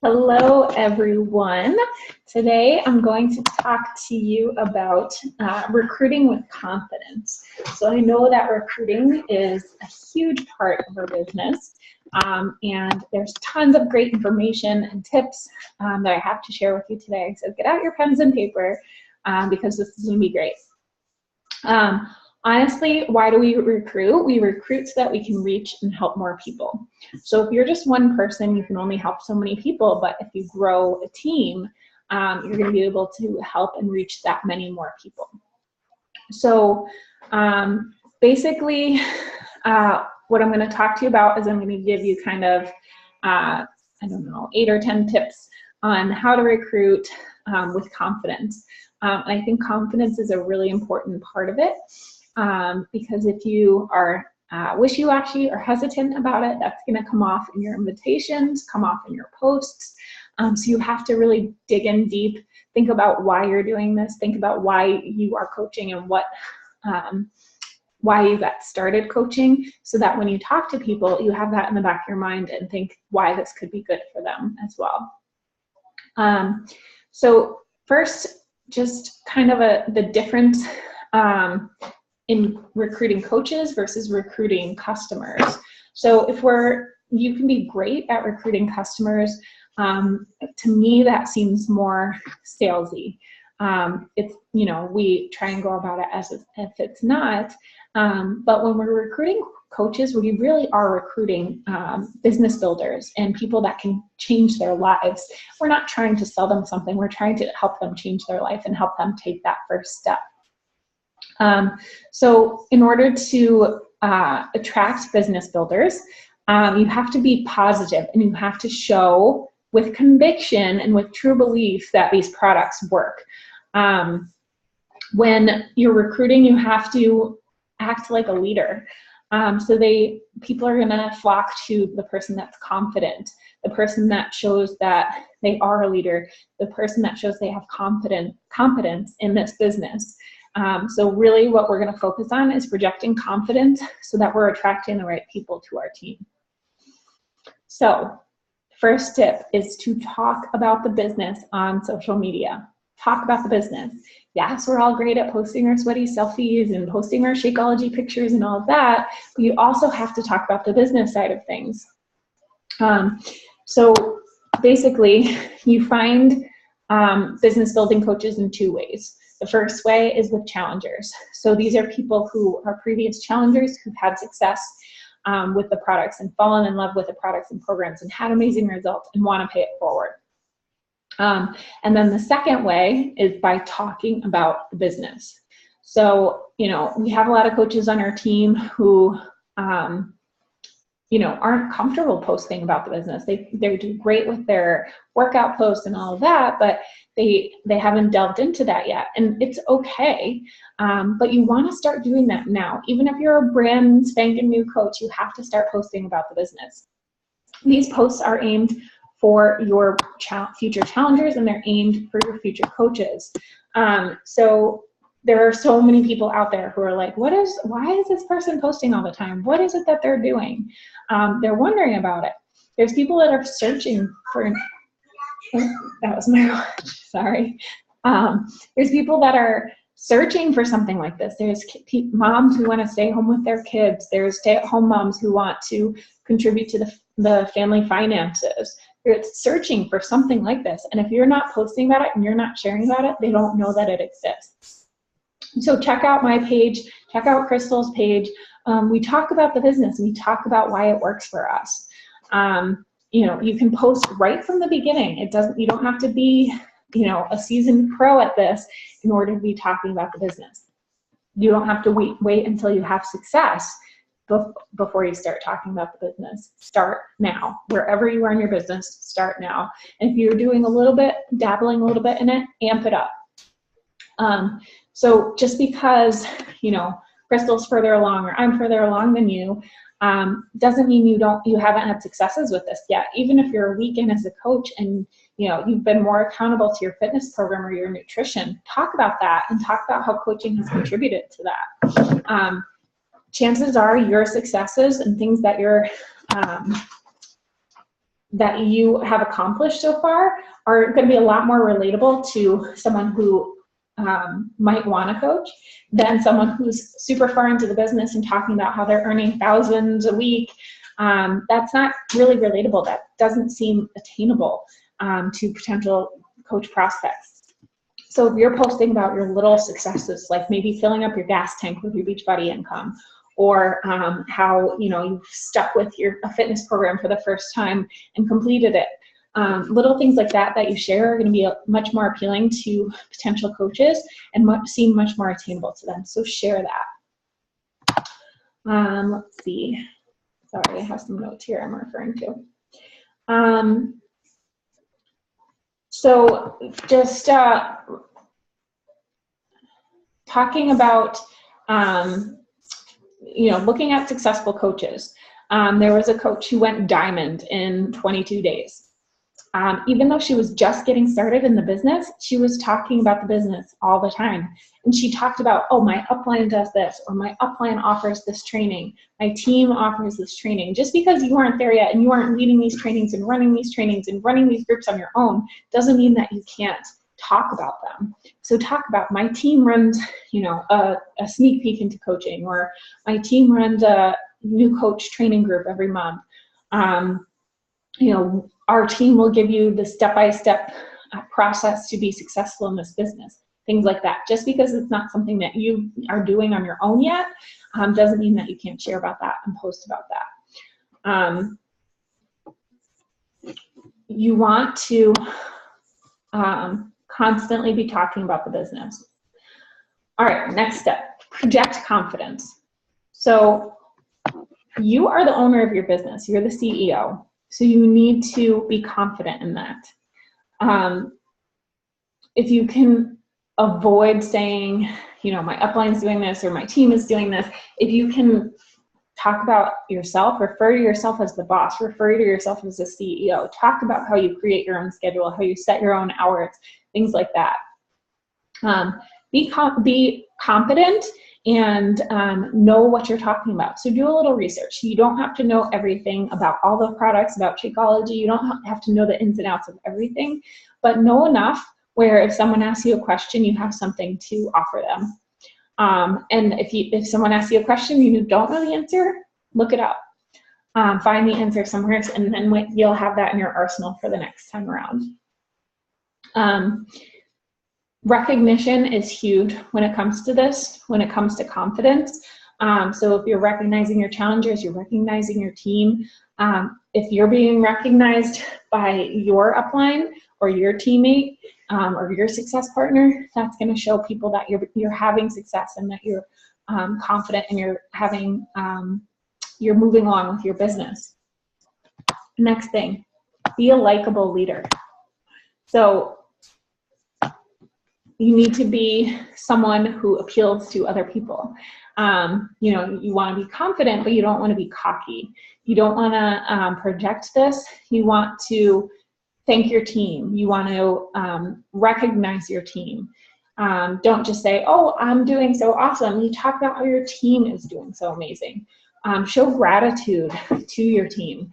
Hello, everyone. Today, I'm going to talk to you about recruiting with confidence. So I know that recruiting is a huge part of our business, and there's tons of great information and tips that I have to share with you today. So get out your pens and paper because this is going to be great. Honestly, why do we recruit? We recruit so that we can reach and help more people. So if you're just one person, you can only help so many people, but if you grow a team, you're going to be able to help and reach that many more people. So basically, what I'm going to talk to you about is I'm going to give you kind of, I don't know, 8 or 10 tips on how to recruit with confidence. I think confidence is a really important part of it. Because if you are wishy-washy or hesitant about it, that's going to come off in your invitations, come off in your posts. So you have to really dig in deep, think about why you're doing this, think about why you are coaching and why you got started coaching, so that when you talk to people, you have that in the back of your mind and think why this could be good for them as well. So first, just kind of the difference in recruiting coaches versus recruiting customers. So you can be great at recruiting customers. To me, that seems more salesy. It's, we try and go about it as if it's not. But when we're recruiting coaches, we really are recruiting business builders and people that can change their lives. We're not trying to sell them something. We're trying to help them change their life and help them take that first step. So in order to attract business builders, you have to be positive and you have to show with conviction and with true belief that these products work. When you're recruiting, you have to act like a leader. So people are going to flock to the person that's confident, the person that shows that they are a leader, the person that shows they have competence in this business. So really what we're going to focus on is projecting confidence so that we're attracting the right people to our team. So first tip is to talk about the business on social media. Talk about the business. Yes, we're all great at posting our sweaty selfies and posting our Shakeology pictures and all of that, but you also have to talk about the business side of things. So basically, you find business building coaches in 2 ways. The first way is with challengers. So these are people who are previous challengers who've had success with the products and fallen in love with the products and programs and had amazing results and want to pay it forward. And then the second way is by talking about the business. So, we have a lot of coaches on our team who, aren't comfortable posting about the business. They do great with their workout posts and all of that, but they haven't delved into that yet. And it's okay, but you want to start doing that now. Even if you're a brand spanking new coach, you have to start posting about the business. These posts are aimed for your future challengers and they're aimed for your future coaches. So there are so many people out there who are like, why is this person posting all the time? What is it that they're doing? They're wondering about it. There's people that are searching for, that was my watch, sorry. There's people that are searching for something like this. There's moms who want to stay home with their kids. There's stay-at-home moms who want to contribute to the family finances. They're searching for something like this. And if you're not posting about it and you're not sharing about it, they don't know that it exists. So check out my page, check out Crystal's page. We talk about the business. We talk about why it works for us. You can post right from the beginning. You don't have to be, a seasoned pro at this in order to be talking about the business. You don't have to wait until you have success before you start talking about the business. Start now. Wherever you are in your business, start now. And if you're doing dabbling a little bit in it, amp it up. So just because, Crystal's further along or I'm further along than you, doesn't mean you haven't had successes with this yet. Even if you're a week in as a coach and you've been more accountable to your fitness program or your nutrition, talk about that and talk about how coaching has contributed to that. Chances are your successes and things that you're that you have accomplished so far are going to be a lot more relatable to someone who might want to coach than someone who's super far into the business and talking about how they're earning thousands a week. That's not really relatable. That doesn't seem attainable to potential coach prospects. So if you're posting about your little successes, like maybe filling up your gas tank with your Beachbody income, or how you've stuck with a fitness program for the first time and completed it. Little things like that you share are going to be much more appealing to potential coaches and seem much more attainable to them. So share that. Let's see. Sorry, I have some notes here I'm referring to. So just talking about looking at successful coaches. There was a coach who went diamond in 22 days. Even though she was just getting started in the business, she was talking about the business all the time. And she talked about, oh, my upline does this, or my upline offers this training. My team offers this training. Just because you aren't there yet and you aren't leading these trainings and running these trainings and running these groups on your own doesn't mean that you can't talk about them. So talk about, my team runs, a sneak peek into coaching, or my team runs a new coach training group every month. Our team will give you the step-by-step process to be successful in this business. Things like that. Just because it's not something that you are doing on your own yet, doesn't mean that you can't share about that and post about that. You want to constantly be talking about the business. All right, next step, project confidence. So you are the owner of your business. You're the CEO. So you need to be confident in that. If you can avoid saying, my upline's doing this or my team is doing this, if you can talk about yourself, refer to yourself as the boss, refer to yourself as the CEO, talk about how you create your own schedule, how you set your own hours, things like that. Be competent and know what you're talking about. So do a little research. You don't have to know everything about all the products, about Shakeology. You don't have to know the ins and outs of everything, but know enough where if someone asks you a question, you have something to offer them. And if someone asks you a question you don't know the answer, look it up. Find the answer somewhere, and then you'll have that in your arsenal for the next time around. Recognition is huge when it comes to this, when it comes to confidence. So if you're recognizing your challengers, you're recognizing your team. If you're being recognized by your upline or your teammate or your success partner, that's going to show people that you're having success and that you're confident and you're moving along with your business. Next thing, be a likable leader. So you need to be someone who appeals to other people. You want to be confident, but you don't want to be cocky. You don't want to project this. You want to thank your team. You want to recognize your team. Don't just say, oh, I'm doing so awesome. You talk about how your team is doing so amazing. Show gratitude to your team.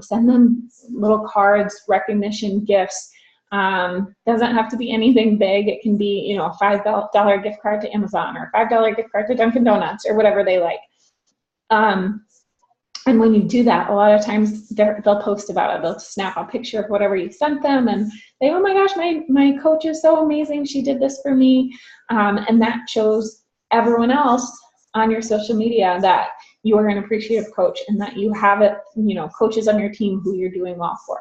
Send them little cards, recognition, gifts. Doesn't have to be anything big. It can be, a $5 gift card to Amazon or a $5 gift card to Dunkin' Donuts or whatever they like. And when you do that, a lot of times they'll post about it. They'll snap a picture of whatever you sent them and say, oh my gosh, my coach is so amazing. She did this for me. And that shows everyone else on your social media that you are an appreciative coach and that you have coaches on your team who you're doing well for.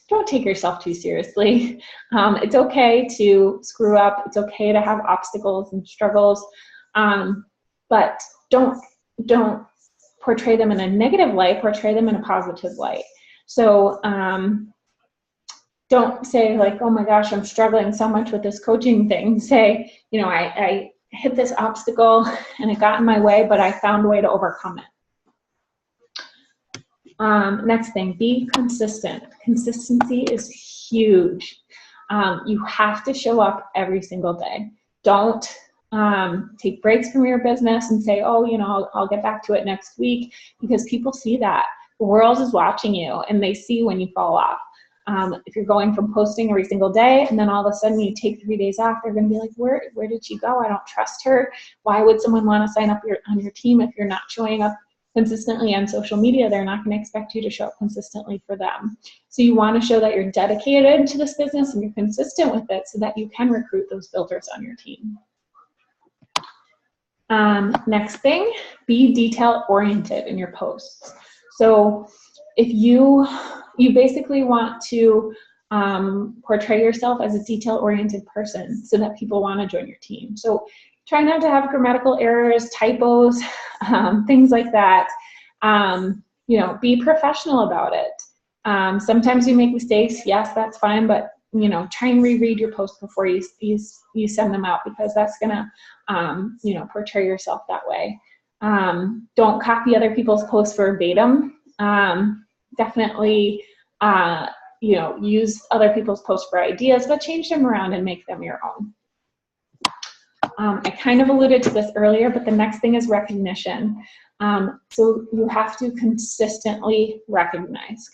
Don't take yourself too seriously. It's okay to screw up. It's okay to have obstacles and struggles, but don't portray them in a negative light. Portray them in a positive light. So don't say like, oh my gosh, I'm struggling so much with this coaching thing. Say, I hit this obstacle and it got in my way, but I found a way to overcome it. Next thing, be consistent. Consistency is huge. You have to show up every single day. Don't take breaks from your business and say, oh, I'll get back to it next week, because people see that. The world is watching you, and they see when you fall off. If you're going from posting every single day and then all of a sudden you take 3 days off, they're going to be like, where did she go? I don't trust her. Why would someone want to sign up on your team if you're not showing up consistently on social media? They're not going to expect you to show up consistently for them. So you want to show that you're dedicated to this business and you're consistent with it so that you can recruit those builders on your team. Next thing, be detail oriented in your posts. So if you basically want to portray yourself as a detail-oriented person so that people want to join your team. So try not to have grammatical errors, typos, things like that. You know, be professional about it. Sometimes you make mistakes. Yes, that's fine, but you know, try and reread your posts before you send them out, because that's gonna you know, portray yourself that way. Don't copy other people's posts verbatim. Definitely, you know, use other people's posts for ideas, but change them around and make them your own. I kind of alluded to this earlier, but the next thing is recognition. So you have to consistently recognize.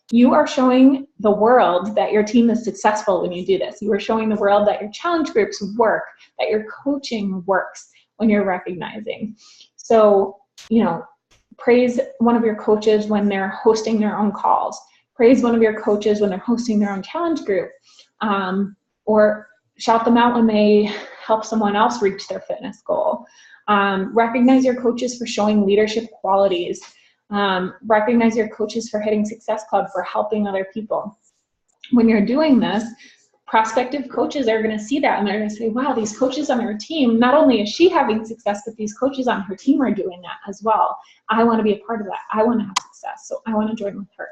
You are showing the world that your team is successful when you do this. You are showing the world that your challenge groups work, that your coaching works when you're recognizing. So, you know, praise one of your coaches when they're hosting their own calls. Praise one of your coaches when they're hosting their own challenge group. Or shout them out when they help someone else reach their fitness goal. Recognize your coaches for showing leadership qualities. Recognize your coaches for hitting Success Club, for helping other people. When you're doing this, prospective coaches are going to see that and they're going to say, wow, these coaches on her team, not only is she having success, but these coaches on her team are doing that as well. I want to be a part of that. I want to have success, so I want to join with her.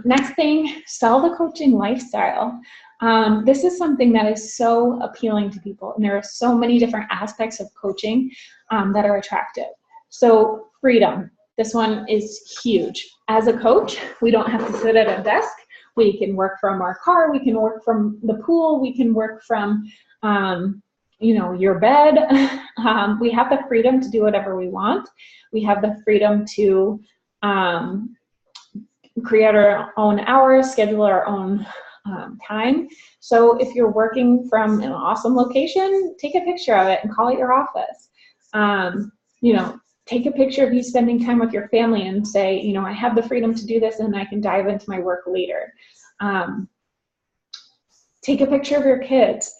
Next thing, sell the coaching lifestyle. This is something that is so appealing to people, and there are so many different aspects of coaching that are attractive. So freedom, this one is huge. As a coach, we don't have to sit at a desk. We can work from our car, we can work from the pool, we can work from you know, your bed. We have the freedom to do whatever we want. We have the freedom to create our own hours, schedule our own time. So if you're working from an awesome location, take a picture of it and call it your office. You know, take a picture of you spending time with your family and say, you know, I have the freedom to do this and I can dive into my work later. Take a picture of your kids.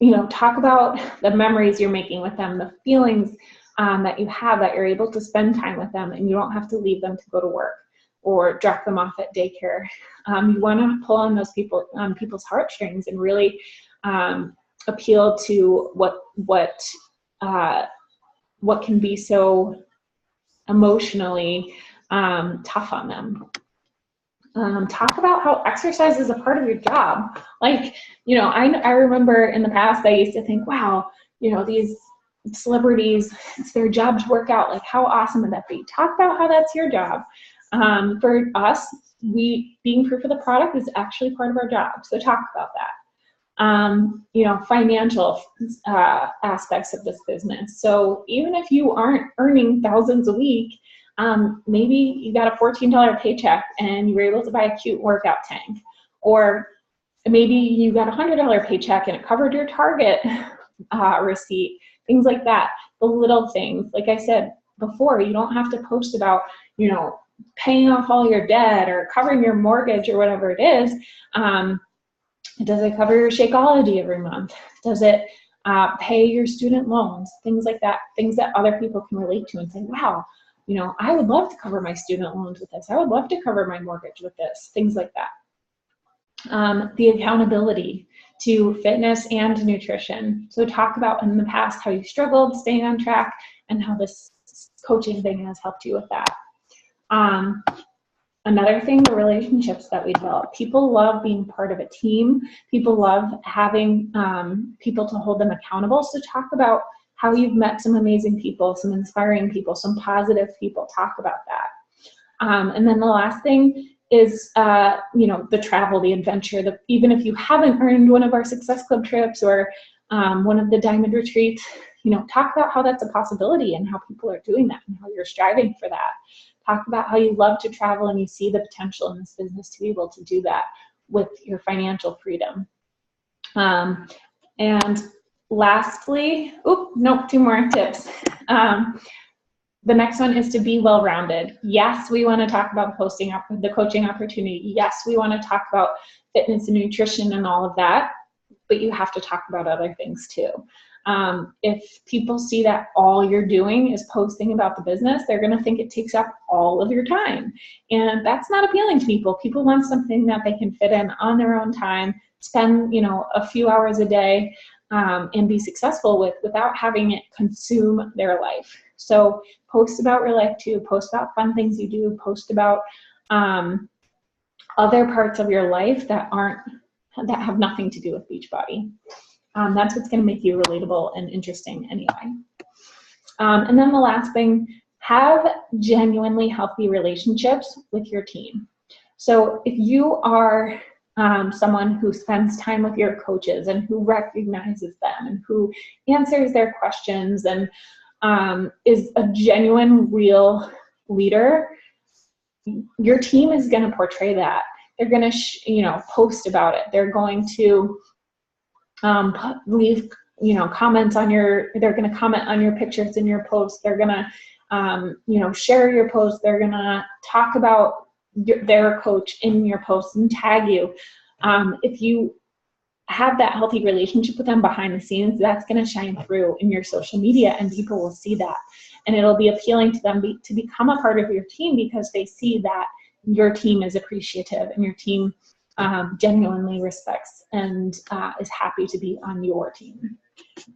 You know, talk about the memories you're making with them, the feelings that you have, that you're able to spend time with them and you don't have to leave them to go to work or drop them off at daycare. You want to pull on those people's heartstrings and really appeal to what can be so emotionally tough on them. Talk about how exercise is a part of your job. Like, you know, I remember in the past I used to think, wow, you know, these celebrities, it's their job to work out. Like, how awesome would that be? Talk about how that's your job. For us, being proof of the product is actually part of our job. So talk about that. You know, financial aspects of this business. So even if you aren't earning thousands a week, maybe you got a $14 paycheck and you were able to buy a cute workout tank. Or maybe you got a $100 paycheck and it covered your Target receipt, things like that. The little things, like I said before, you don't have to post about, you know, paying off all your debt or covering your mortgage or whatever it is. Does it cover your Shakeology every month? Does it pay your student loans? Things like that, things that other people can relate to and say, wow, you know, I would love to cover my student loans with this. I would love to cover my mortgage with this, things like that. The accountability to fitness and nutrition. So talk about in the past how you struggled staying on track and how this coaching thing has helped you with that. Another thing, the relationships that we develop. People love being part of a team. People love having people to hold them accountable. So talk about how you've met some amazing people, some inspiring people, some positive people. Talk about that. And then the last thing is, you know, the travel, the adventure. Even if you haven't earned one of our Success Club trips or one of the Diamond Retreats, you know, talk about how that's a possibility and how people are doing that and how you're striving for that. Talk about how you love to travel and you see the potential in this business to be able to do that with your financial freedom. And lastly, two more tips. The next one is to be well-rounded. Yes, we want to talk about the coaching opportunity. Yes, we want to talk about fitness and nutrition and all of that, but you have to talk about other things too. If people see that all you're doing is posting about the business, they're going to think it takes up all of your time. And that's not appealing to people. People want something that they can fit in on their own time, spend, you know, a few hours a day, and be successful with without having it consume their life. So post about your life too, post about fun things you do, post about other parts of your life that have nothing to do with Beachbody. That's what's going to make you relatable and interesting anyway. And then the last thing, have genuinely healthy relationships with your team. So if you are someone who spends time with your coaches and who recognizes them and who answers their questions and is a genuine, real leader, your team is going to portray that. They're going to, post about it. They're going to leave, comments on they're going to comment on your pictures in your posts. They're going to, share your posts. They're going to talk about their coach in your posts and tag you. If you have that healthy relationship with them behind the scenes, that's going to shine through in your social media, and people will see that. And it'll be appealing to them to become a part of your team because they see that your team is appreciative and your team genuinely respects and is happy to be on your team.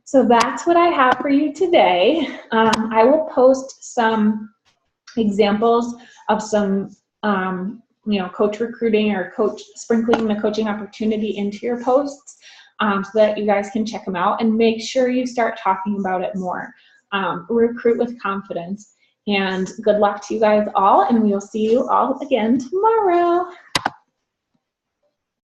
So that's what I have for you today. I will post some examples of some coach recruiting or coach sprinkling the coaching opportunity into your posts so that you guys can check them out, and make sure you start talking about it more. Recruit with confidence, and good luck to you guys all, and we will see you all again tomorrow.